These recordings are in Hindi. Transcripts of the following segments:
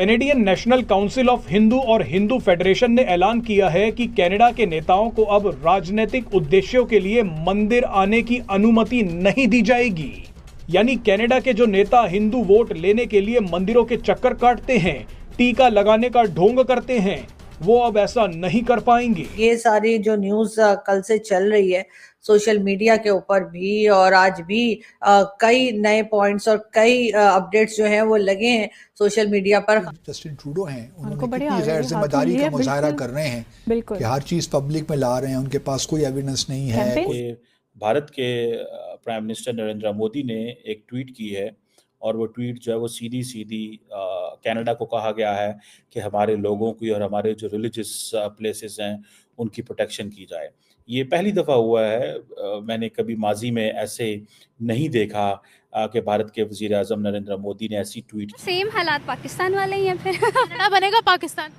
Canadian national council of Hindu और हिंदू फेडरेशन ने ऐलान किया है कि कनाडा के नेताओं को अब राजनीतिक उद्देश्यों के लिए मंदिर आने की अनुमति नहीं दी जाएगी। यानी कनाडा के जो नेता हिंदू वोट लेने के लिए मंदिरों के चक्कर काटते हैं, टीका लगाने का ढोंग करते हैं, वो अब ऐसा नहीं कर पाएंगे। ये सारी जो न्यूज कल से चल रही है सोशल मीडिया के ऊपर भी, और आज भी कई नए पॉइंट्स और कई अपडेट्स जो हैं वो लगे हैं सोशल मीडिया पर। जस्टिन ट्रूडो हैं, उन्होंने कितनी गैर जिम्मेदारी का मुजाहरा कर रहे हैं कि हर चीज पब्लिक में ला रहे हैं, उनके पास कोई एविडेंस नहीं है। भारत के प्राइम मिनिस्टर नरेंद्र मोदी ने एक ट्वीट की है, और वो ट्वीट जो है वो सीधी कनाडा को कहा गया है कि हमारे लोगों की और हमारे जो रिलीजियस प्लेसेस हैं उनकी प्रोटेक्शन की जाए। ये पहली दफ़ा हुआ है, मैंने कभी माजी में ऐसे नहीं देखा कि भारत के वज़ीर आज़म नरेंद्र मोदी ने ऐसी ट्वीट की। सेम हालात पाकिस्तान वाले ही हैं, फिर क्या बनेगा पाकिस्तान?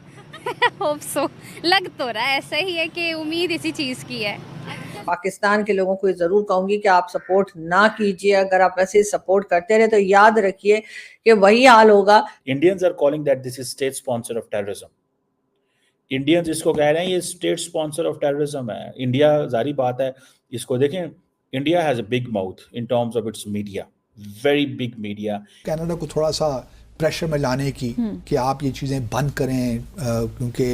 होप सो, लग तो रहा है ऐसा ही है कि उम्मीद इसी चीज़ की है। पाकिस्तान के लोगों को जरूर कहूंगी कि आप सपोर्ट ना कीजिए, अगर आप ऐसे सपोर्ट करते रहे तो याद रखिए कि वही हाल होगा। Indians are calling that this is state sponsor of terrorism. Indians इसको कह रहे हैं ये स्टेट स्पॉन्सर ऑफ टेररिज्म है। इंडिया, जारी बात है, इसको देखें, India has a big mouth in terms of its media, very big media. Canada को थोड़ा सा प्रेशर में लाने की कि आप ये चीज़ें बंद करें, क्योंकि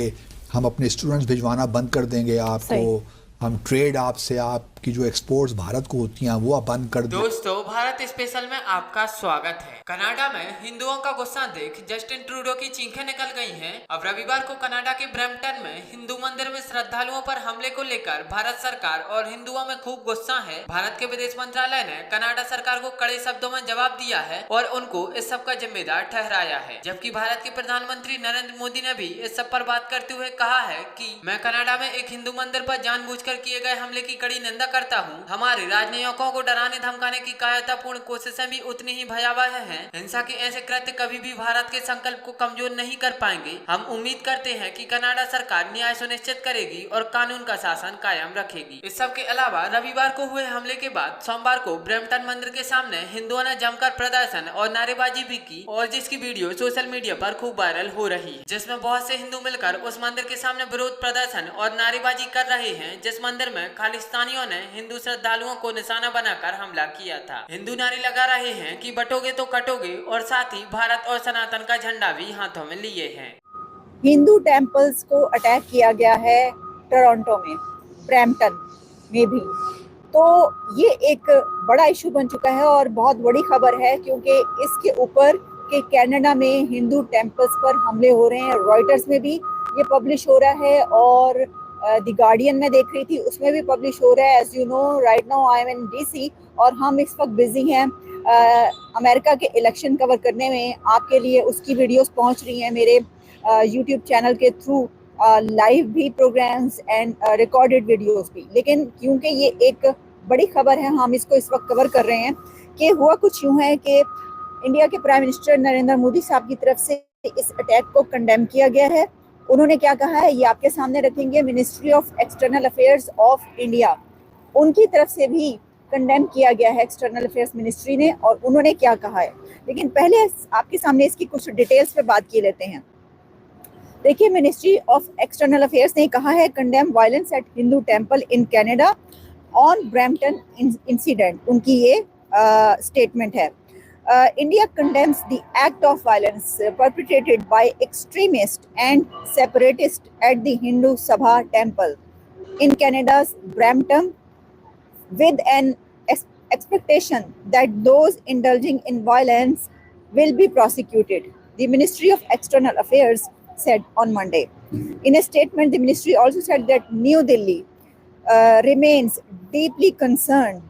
हम अपने स्टूडेंट्स भिजवाना बंद कर देंगे आपको, हम ट्रेड आपसे, आपकी जो एक्सपोर्ट्स भारत को होती हैं वो आप बंद कर दें। दोस्तों, भारत स्पेशल में आपका स्वागत है। कनाडा में हिंदुओं का गुस्सा देख जस्टिन ट्रूडो की चीखें निकल गई हैं। अब रविवार को कनाडा के ब्रैम्पटन में हिंदू मंदिर में श्रद्धालुओं पर हमले को लेकर भारत सरकार और हिंदुओं में खूब गुस्सा है। भारत के विदेश मंत्रालय ने कनाडा सरकार को कड़े शब्दों में जवाब दिया है और उनको इस सब का जिम्मेदार ठहराया है। जबकि भारत के प्रधानमंत्री नरेंद्र मोदी ने भी इस सब पर बात करते हुए कहा है कि मैं कनाडा में एक हिंदू मंदिर पर जानबूझकर किए गए हमले की कड़ी निंदा करता हूँ। हमारे राजनयिकों को डराने धमकाने की कायरतापूर्ण कोशिशें भी उतनी ही भयावह हैं। हिंसा के ऐसे कृत्य कभी भी भारत के संकल्प को कमजोर नहीं कर पाएंगे। हम उम्मीद करते हैं कि कनाडा सरकार न्याय सुनिश्चित करेगी और कानून का शासन कायम रखेगी। इस सब के अलावा रविवार को हुए हमले के बाद सोमवार को ब्रैम्पटन मंदिर के सामने हिंदुओं ने जमकर प्रदर्शन और नारेबाजी भी की, और जिसकी वीडियो सोशल मीडिया पर खूब वायरल हो रही है, जिसमें बहुत से हिंदू मिलकर उस मंदिर के सामने विरोध प्रदर्शन और नारेबाजी कर रहे हैं, जिस मंदिर में खालिस्तानियों ने हिंदू श्रद्धालुओं को निशाना बनाकर हमला किया था। हिंदू नारे लगा रहे हैं कि बटोगे तो कटोगे, और साथ ही भारत और सनातन का झंडा भी हाथों में लिए हैं। हिंदू टेम्पल्स को अटैक किया गया है टोरंटो में, ब्रैम्पटन में भी, तो ये एक बड़ा इशू बन चुका है और बहुत बड़ी खबर है, क्योंकि इसके ऊपर कि कनाडा में हिंदू टेम्पल्स पर हमले हो रहे हैं। रॉयटर्स में भी ये पब्लिश हो रहा है और द गार्डियन में देख रही थी, उसमें भी पब्लिश हो रहा है। As you know, right now I am in DC और हम इस वक्त बिजी हैं अमेरिका के इलेक्शन कवर करने में। आपके लिए उसकी वीडियोस पहुंच रही हैं मेरे यूट्यूब चैनल के थ्रू, लाइव भी प्रोग्राम्स एंड रिकॉर्डेड वीडियोस भी। लेकिन क्योंकि ये एक बड़ी खबर है, हम इसको इस वक्त कवर कर रहे हैं। कि हुआ कुछ यूँ है कि इंडिया के प्राइम मिनिस्टर नरेंद्र मोदी साहब की तरफ से इस अटैक को कंडेम किया गया है। उन्होंने क्या कहा है ये आपके सामने रखेंगे। Ministry of external affairs of India, उनकी तरफ से भी कंडेम किया गया है एक्सटर्नल अफेयर्स मिनिस्ट्री ने, और उन्होंने क्या कहा है। लेकिन पहले आपके सामने इसकी कुछ डिटेल्स पे बात की लेते हैं। देखिए, मिनिस्ट्री ऑफ एक्सटर्नल अफेयर्स ने कहा है condemn violence at Hindu temple in Canada on Brampton incident. उनकी ये स्टेटमेंट है। India condemns the act of violence perpetrated by extremists and separatists at the Hindu Sabha Temple in Canada's Brampton, with an expectation that those indulging in violence will be prosecuted, the Ministry of External Affairs said on Monday. In a statement, the ministry also said that New Delhi remains deeply concerned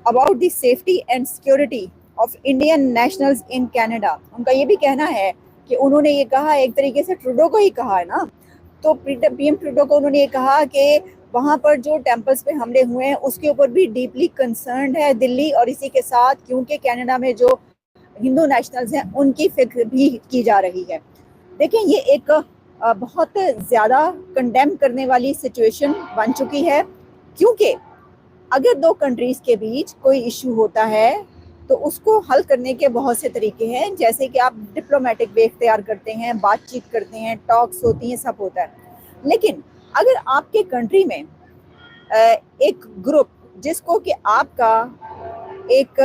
about the safety and security of Indian nationals in Canada. उनका ये भी कहना है कि उन्होंने ये कहा, एक तरीके से ट्रूडो को ही कहा है ना, तो पीएम ट्रूडो को उन्होंने ये कहा कि वहाँ पर जो टेम्पल्स पे हमले हुए हैं उसके ऊपर भी डीपली कंसर्न्ड है दिल्ली, और इसी के साथ क्योंकि कनाडा में जो हिंदू नेशनल्स हैं उनकी फिक्र भी की जा रही है। देखिए, ये एक बहुत ज़्यादा कंडेम करने वाली सिचुएशन बन चुकी है, क्योंकि अगर दो कंट्रीज़ के बीच कोई इशू होता है तो उसको हल करने के बहुत से तरीके हैं, जैसे कि आप डिप्लोमेटिक वे इख्तियार करते हैं, बातचीत करते हैं, टॉक्स होती हैं, सब होता है। लेकिन अगर आपके कंट्री में एक ग्रुप जिसको कि आपका एक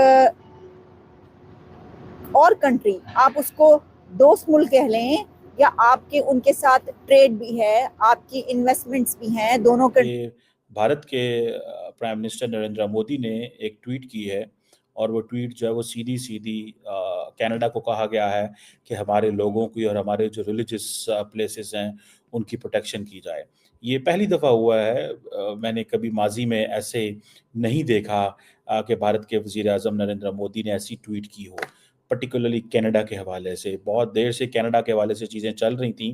और कंट्री, आप उसको दोस्त मुल्क कह लें या आपके उनके साथ ट्रेड भी है, आपकी इन्वेस्टमेंट्स भी हैं, दोनों ये भारत के प्राइम मिनिस्टर नरेंद्र मोदी ने एक ट्वीट की है और वो ट्वीट जो है वो सीधी सीधी कनाडा को कहा गया है कि हमारे लोगों की और हमारे जो रिलीजियस प्लेसेस हैं उनकी प्रोटेक्शन की जाए। ये पहली दफ़ा हुआ है, मैंने कभी माजी में ऐसे नहीं देखा कि भारत के वज़ीर आज़म नरेंद्र मोदी ने ऐसी ट्वीट की हो, पर्टिकुलरली कनाडा के हवाले से। बहुत देर से कनाडा के हवाले से चीज़ें चल रही थी,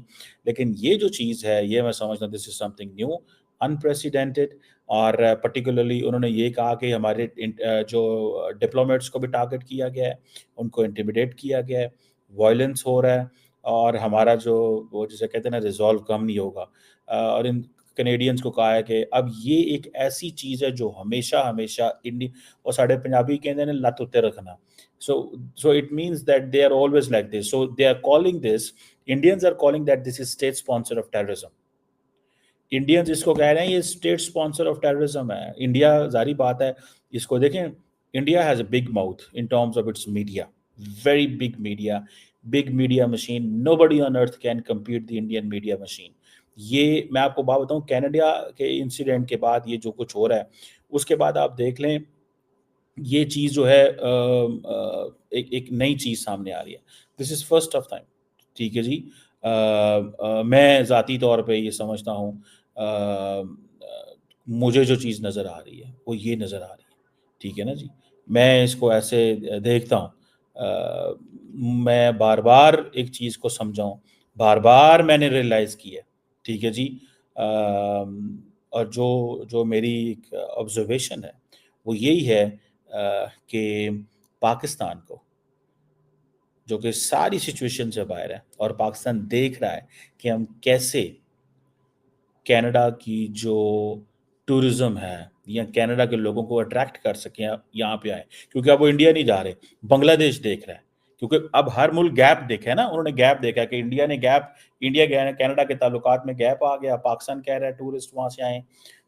लेकिन ये जो चीज़ है ये मैं समझता हूँ this is something new, unprecedented. और पर्टिकुलरली उन्होंने ये कहा कि हमारे जो डिप्लोमेट्स को भी टारगेट किया गया है, उनको इंटिमिडेट किया गया है, वायलेंस हो रहा है और हमारा जो वो जिसे कहते हैं ना रिजॉल्व कम नहीं होगा। और इन कनेडियंस को कहा है कि अब ये एक ऐसी चीज़ है जो हमेशा हमेशा इंडी और साढ़े पंजाबी कहते हैं लत उत्ते रखना। So it means that they are always like this. So they are calling this, Indians are calling that this is state sponsor of terrorism. Indians इसको कह रहे हैं ये स्टेट स्पॉन्सर ऑफ टेररिज्म है। इंडिया जारी बात है, इसको देखें, India has a big mouth in terms of its media, very big media machine. Nobody on earth can compete the Indian media machine. ये मैं आपको बात बताऊं, कनाडा के इंसिडेंट के बाद ये जो कुछ हो रहा है उसके बाद आप देख लें ये चीज़ जो है एक नई चीज़ सामने आ रही है। This is first of time, ठीक है जी। मैं ज़ाती तौर पे ये समझता हूँ, मुझे जो चीज़ नज़र आ रही है वो ये नज़र आ रही है, ठीक है ना जी। मैं इसको ऐसे देखता हूँ, मैं बार बार एक चीज़ को समझाऊँ, बार बार मैंने रियलाइज़ किया, ठीक है जी। और जो मेरी एक ऑब्जर्वेशन है वो यही है कि पाकिस्तान को, जो कि सारी सिचुएशन से बाहर है और पाकिस्तान देख रहा है कि हम कैसे कनाडा की जो टूरिज्म है या कनाडा के लोगों को अट्रैक्ट कर सकें यहाँ पे आए, क्योंकि अब वो इंडिया नहीं जा रहे, बांग्लादेश देख रहा है। क्योंकि अब हर मुल्क गैप देखा है ना, उन्होंने गैप देखा कि इंडिया कनाडा के ताल्लुकात में गैप आ गया। पाकिस्तान कह रहा है टूरिस्ट वहाँ से आए,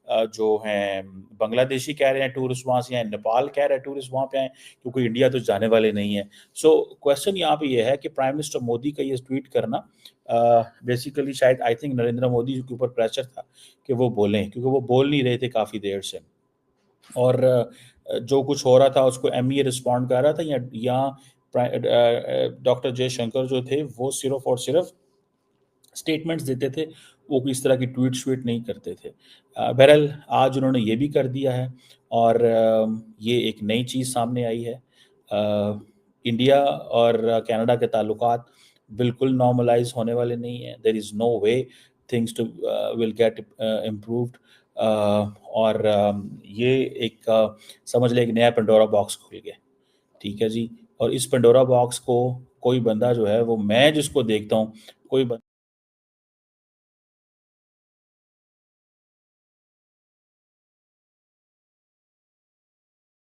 जो हैं बांग्लादेशी कह रहे हैं टूरिस्ट वहाँ से आए, नेपाल कह रहा है टूरिस्ट वहाँ पे आए, क्योंकि इंडिया तो जाने वाले नहीं है। सो क्वेश्चन यहाँ पे ये है कि प्राइम मिनिस्टर मोदी का ये ट्वीट करना बेसिकली शायद आई थिंक नरेंद्र मोदी के ऊपर प्रेशर था कि वो बोलें, क्योंकि वो बोल नहीं रहे थे काफ़ी देर से। और जो कुछ हो रहा था उसको एमईए रिस्पॉन्ड कर रहा था, या डॉक्टर जयशंकर जो थे वो सिर्फ और सिर्फ स्टेटमेंट्स देते थे, वो इस तरह की ट्वीट श्वीट नहीं करते थे। बहरहाल आज उन्होंने ये भी कर दिया है और ये एक नई चीज़ सामने आई है। इंडिया और कनाडा के ताल्लुकात बिल्कुल नॉर्मलाइज होने वाले नहीं हैं। There is no way things to will get improved. और ये एक समझ लें एक नया पेंडोरा बॉक्स खुल गया, ठीक है जी। और इस पेंडोरा बॉक्स को कोई बंदा जो है वो, मैं जिसको देखता हूँ, कोई